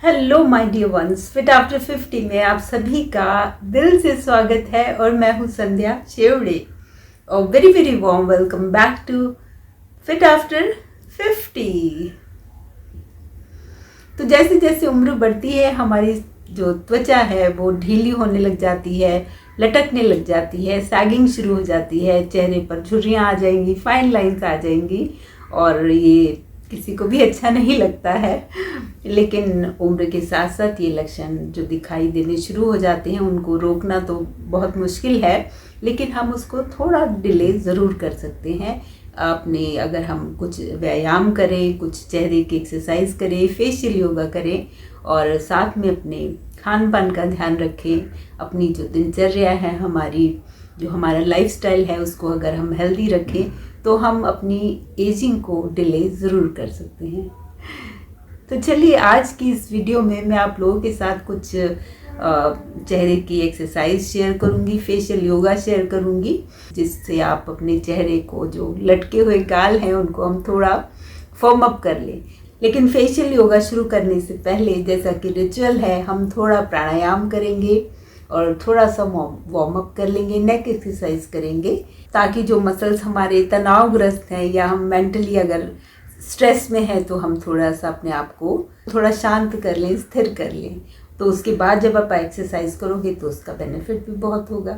Hello my dear ones, fit after 50 में आप सभी का दिल से स्वागत है और मैं हूं संध्या शेवड़े और very very warm welcome back to fit after 50। तो जैसे जैसे उम्र बढ़ती है हमारी जो त्वचा है वो ढीली होने लग जाती है, लटकने लग जाती है, सैगिंग शुरू हो जाती है, चेहरे पर झुर्रियाँ आ जाएंगी, फाइन लाइंस आ जाएंगी और ये किसी को भी अच्छा नहीं लगता है। लेकिन उम्र के साथ साथ ये लक्षण जो दिखाई देने शुरू हो जाते हैं उनको रोकना तो बहुत मुश्किल है, लेकिन हम उसको थोड़ा डिले ज़रूर कर सकते हैं। अपने अगर हम कुछ व्यायाम करें, कुछ चेहरे की एक्सरसाइज करें, फेशियल योगा करें और साथ में अपने खान पान का ध्यान रखें, अपनी जो दिनचर्या है हमारी, जो हमारा लाइफस्टाइल है उसको अगर हम हेल्दी रखें तो हम अपनी एजिंग को डिले ज़रूर कर सकते हैं। तो चलिए आज की इस वीडियो में मैं आप लोगों के साथ कुछ चेहरे की एक्सरसाइज शेयर करूंगी, फेशियल योगा शेयर करूंगी, जिससे आप अपने चेहरे को जो लटके हुए गाल हैं उनको हम थोड़ा फॉर्म अप कर लें। लेकिन फेशियल योगा शुरू करने से पहले जैसा कि रिचुअल है, हम थोड़ा प्राणायाम करेंगे और थोड़ा सा वार्म अप कर लेंगे, नेक एक्सरसाइज करेंगे, ताकि जो मसल्स हमारे तनावग्रस्त हैं या हम मेंटली अगर स्ट्रेस में है तो हम थोड़ा सा अपने आप को थोड़ा शांत कर लें, स्थिर कर लें। तो उसके बाद जब आप एक्सरसाइज करोगे तो उसका बेनिफिट भी बहुत होगा।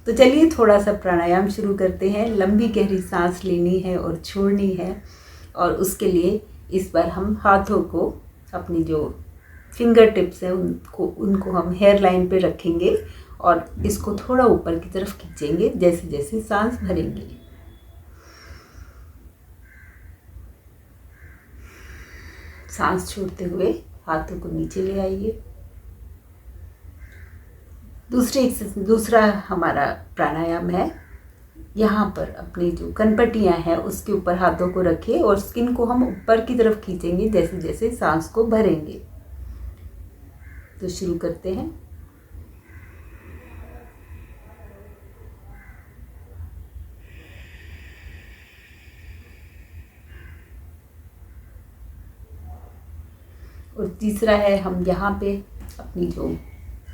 तो चलिए थोड़ा सा प्राणायाम शुरू करते हैं। लंबी गहरी सांस लेनी है और छोड़नी है, और उसके लिए इस बार हम हाथों को, अपनी जो फिंगर टिप्स हैं उनको हम हेयर लाइन पे रखेंगे और इसको थोड़ा ऊपर की तरफ खींचेंगे जैसे जैसे सांस भरेंगे। सांस छोड़ते हुए हाथों को नीचे ले आइए। दूसरा हमारा प्राणायाम है, यहाँ पर अपनी जो कनपट्टियाँ हैं उसके ऊपर हाथों को रखें और स्किन को हम ऊपर की तरफ खींचेंगे जैसे जैसे सांस को भरेंगे। तो शुरू करते हैं। और तीसरा है, हम यहाँ पे अपनी जो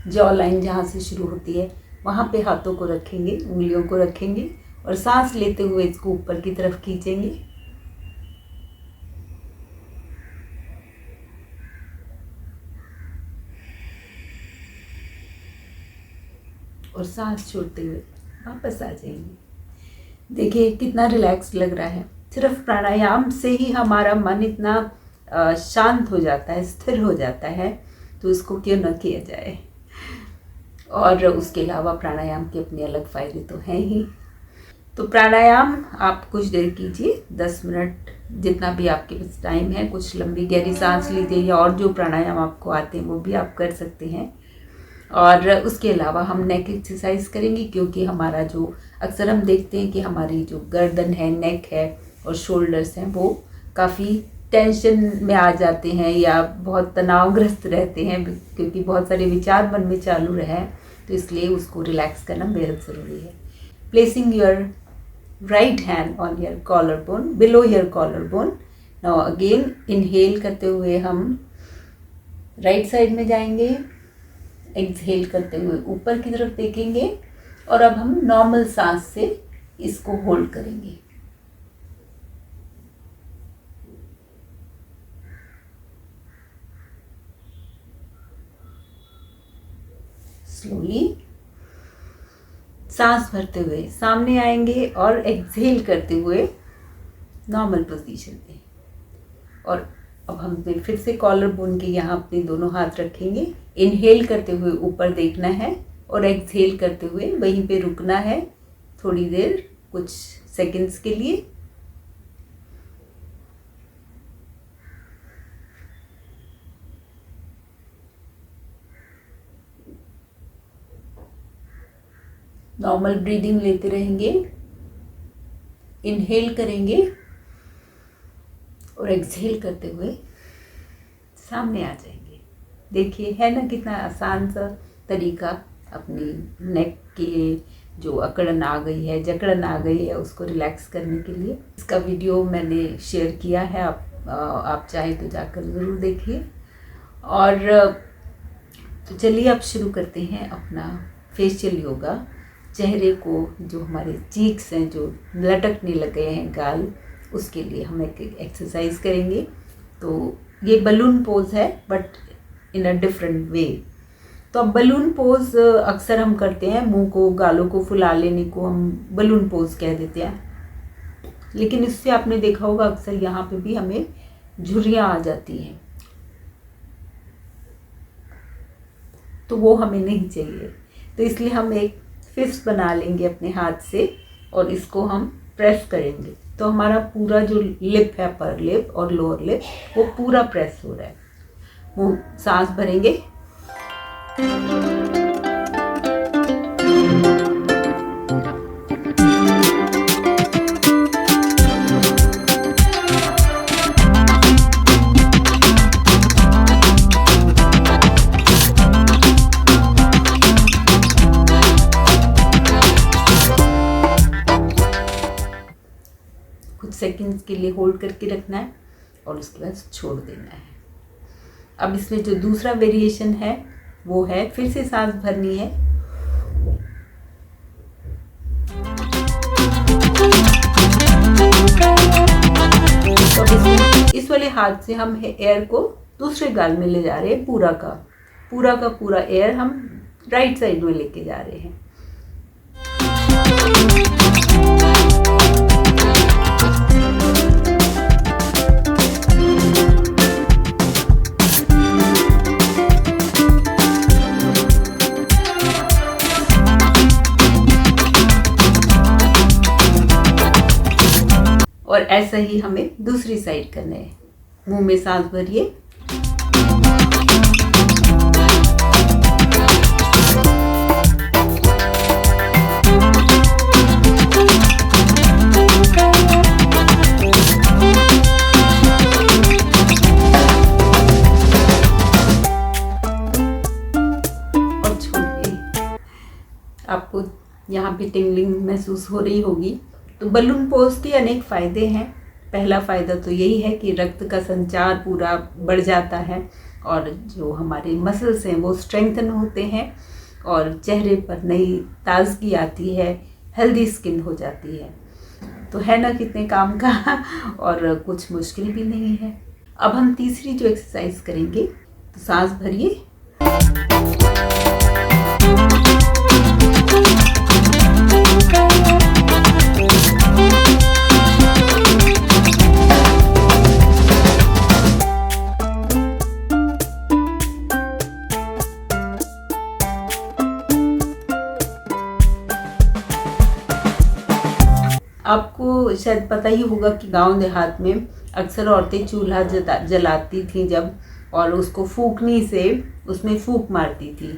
जॉ लाइन जहाँ से शुरू होती है वहाँ पे हाथों को रखेंगे, उंगलियों को रखेंगे और सांस लेते हुए इसको ऊपर की तरफ खींचेंगे और सांस छोड़ते हुए वापस आ जाएंगे। देखिए कितना रिलैक्स लग रहा है। सिर्फ प्राणायाम से ही हमारा मन इतना शांत हो जाता है, स्थिर हो जाता है, तो इसको क्यों न किया जाए। और उसके अलावा प्राणायाम के अपने अलग फ़ायदे तो हैं ही। तो प्राणायाम आप कुछ देर कीजिए, 10 मिनट जितना भी आपके पास टाइम है। कुछ लंबी गहरी सांस लीजिए या और जो प्राणायाम आपको आते हैं वो भी आप कर सकते हैं। और उसके अलावा हम नेक एक्सरसाइज करेंगे, क्योंकि हमारा जो अक्सर हम देखते हैं कि हमारी जो गर्दन है, नेक है और शोल्डर्स हैं वो काफ़ी टेंशन में आ जाते हैं या बहुत तनावग्रस्त रहते हैं, क्योंकि बहुत सारे विचार मन में चालू रहे, तो इसलिए उसको रिलैक्स करना बेहद ज़रूरी है। Placing your right hand on your collar bone, below your collar bone. Now again inhale करते हुए हम राइट साइड में जाएंगे, एक्सहेल करते हुए ऊपर की तरफ देखेंगे और अब हम नॉर्मल सांस से इसको होल्ड करेंगे। स्लोली सांस भरते हुए सामने आएंगे और एक्सहेल करते हुए नॉर्मल पोजीशन में। और अब हम फिर से कॉलर बोन के यहाँ अपने दोनों हाथ रखेंगे। इनहेल करते हुए ऊपर देखना है और एक्सहेल करते हुए वहीं पे रुकना है थोड़ी देर, कुछ सेकंड्स के लिए। नॉर्मल ब्रीदिंग लेते रहेंगे, इनहेल करेंगे और एक्सहेल करते हुए सामने आ जाएंगे। देखिए है ना कितना आसान सा तरीका अपनी नेक की जो अकड़न आ गई है, जकड़न आ गई है, उसको रिलैक्स करने के लिए। इसका वीडियो मैंने शेयर किया है, आप चाहें तो जाकर ज़रूर देखिए। और तो चलिए अब शुरू करते हैं अपना फेशियल योगा। चेहरे को, जो हमारे चीक्स हैं जो लटकने लगे हैं गाल, उसके लिए हम एक एक्सरसाइज करेंगे। तो ये बलून पोज है but in a different way. तो अब बलून पोज अक्सर हम करते हैं, मुंह को, गालों को फुला लेने को हम बलून पोज कह देते हैं, लेकिन इससे आपने देखा होगा अक्सर यहाँ पे भी हमें झुर्रियाँ आ जाती हैं, तो वो हमें नहीं चाहिए। तो इसलिए हम एक फिस्ट बना लेंगे अपने हाथ से और इसको हम प्रेस करेंगे। तो हमारा पूरा जो लिप है, अपर लिप और लोअर लिप, वो पूरा प्रेस हो रहा है। वो सांस भरेंगे, कुछ सेकंड्स के लिए होल्ड करके रखना है और उसके बाद छोड़ देना है। अब इसमें जो दूसरा वेरिएशन है वो है, फिर से सांस भरनी है, तो इस वाले हाथ से हम एयर को दूसरे गाल में ले जा रहे हैं। पूरा का पूरा एयर हम राइट साइड में लेके जा रहे हैं। और ऐसा ही हमें दूसरी साइड करना है। मुंह में सांस भरिए, और छोड़िए। आपको यहाँ पे टिंगलिंग महसूस हो रही होगी। तो बलून पोज के अनेक फ़ायदे हैं। पहला फ़ायदा तो यही है कि रक्त का संचार पूरा बढ़ जाता है और जो हमारे मसल्स हैं वो स्ट्रेंथन होते हैं और चेहरे पर नई ताजगी आती है, हेल्दी स्किन हो जाती है। तो है ना कितने काम का और कुछ मुश्किल भी नहीं है। अब हम तीसरी जो एक्सरसाइज करेंगे, तो सांस भरिए, आपको शायद पता ही होगा कि गांव देहात में अक्सर औरतें चूल्हा जलाती थी जब, और उसको फूकनी से उसमें फूक मारती थी,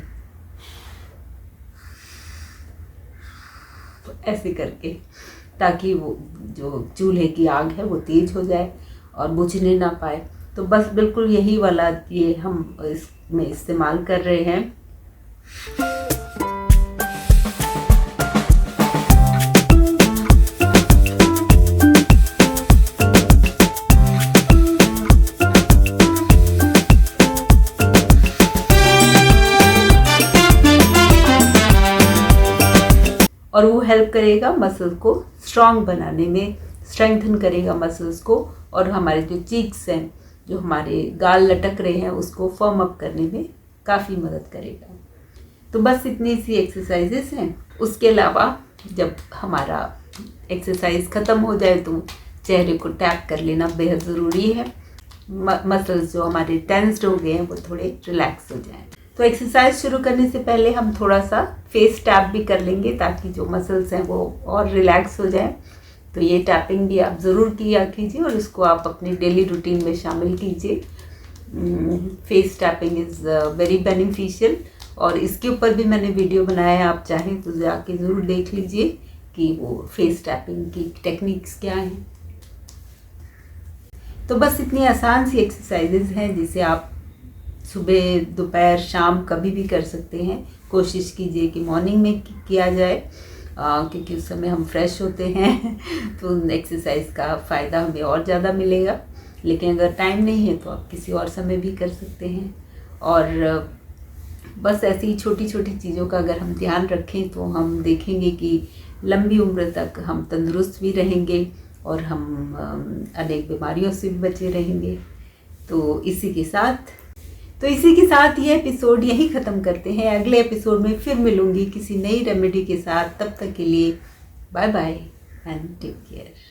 तो ऐसे करके, ताकि वो जो चूल्हे की आग है वो तेज हो जाए और बुझने ना पाए। तो बस बिल्कुल यही वाला ये हम इसमें इस्तेमाल कर रहे हैं। और वो हेल्प करेगा मसल्स को स्ट्रॉन्ग बनाने में, स्ट्रेंथन करेगा मसल्स को, और हमारे जो चीक्स हैं, जो हमारे गाल लटक रहे हैं, उसको फर्म अप करने में काफ़ी मदद करेगा। तो बस इतनी सी एक्सरसाइजेस हैं। उसके अलावा जब हमारा एक्सरसाइज ख़त्म हो जाए तो चेहरे को टैप कर लेना बेहद ज़रूरी है। मसल्स जो हमारे टेंस्ड हो गए हैं वो थोड़े रिलैक्स हो जाएं। तो एक्सरसाइज शुरू करने से पहले हम थोड़ा सा फेस टैप भी कर लेंगे ताकि जो मसल्स हैं वो और रिलैक्स हो जाएं। तो ये टैपिंग भी आप ज़रूर किया कीजिए और इसको आप अपनी डेली रूटीन में शामिल कीजिए। Face tapping is very beneficial, और इसके ऊपर भी मैंने वीडियो बनाया है, आप चाहें तो जाके ज़रूर देख लीजिए कि वो फेस टैपिंग की टेक्निक्स क्या हैं। तो बस इतनी आसान सी एक्सरसाइजेज हैं जिसे आप सुबह, दोपहर, शाम कभी भी कर सकते हैं। कोशिश कीजिए कि मॉर्निंग में किया जाए क्योंकि उस समय हम फ्रेश होते हैं तो एक्सरसाइज का फ़ायदा हमें और ज़्यादा मिलेगा। लेकिन अगर टाइम नहीं है तो आप किसी और समय भी कर सकते हैं। और बस ऐसी ही छोटी छोटी चीज़ों का अगर हम ध्यान रखें तो हम देखेंगे कि लंबी उम्र तक हम तंदुरुस्त भी रहेंगे और हम अनेक बीमारियों से भी बचे रहेंगे। तो इसी के साथ ये एपिसोड यही ख़त्म करते हैं। अगले एपिसोड में फिर मिलूँगी किसी नई रेमेडी के साथ। तब तक के लिए bye bye and take care.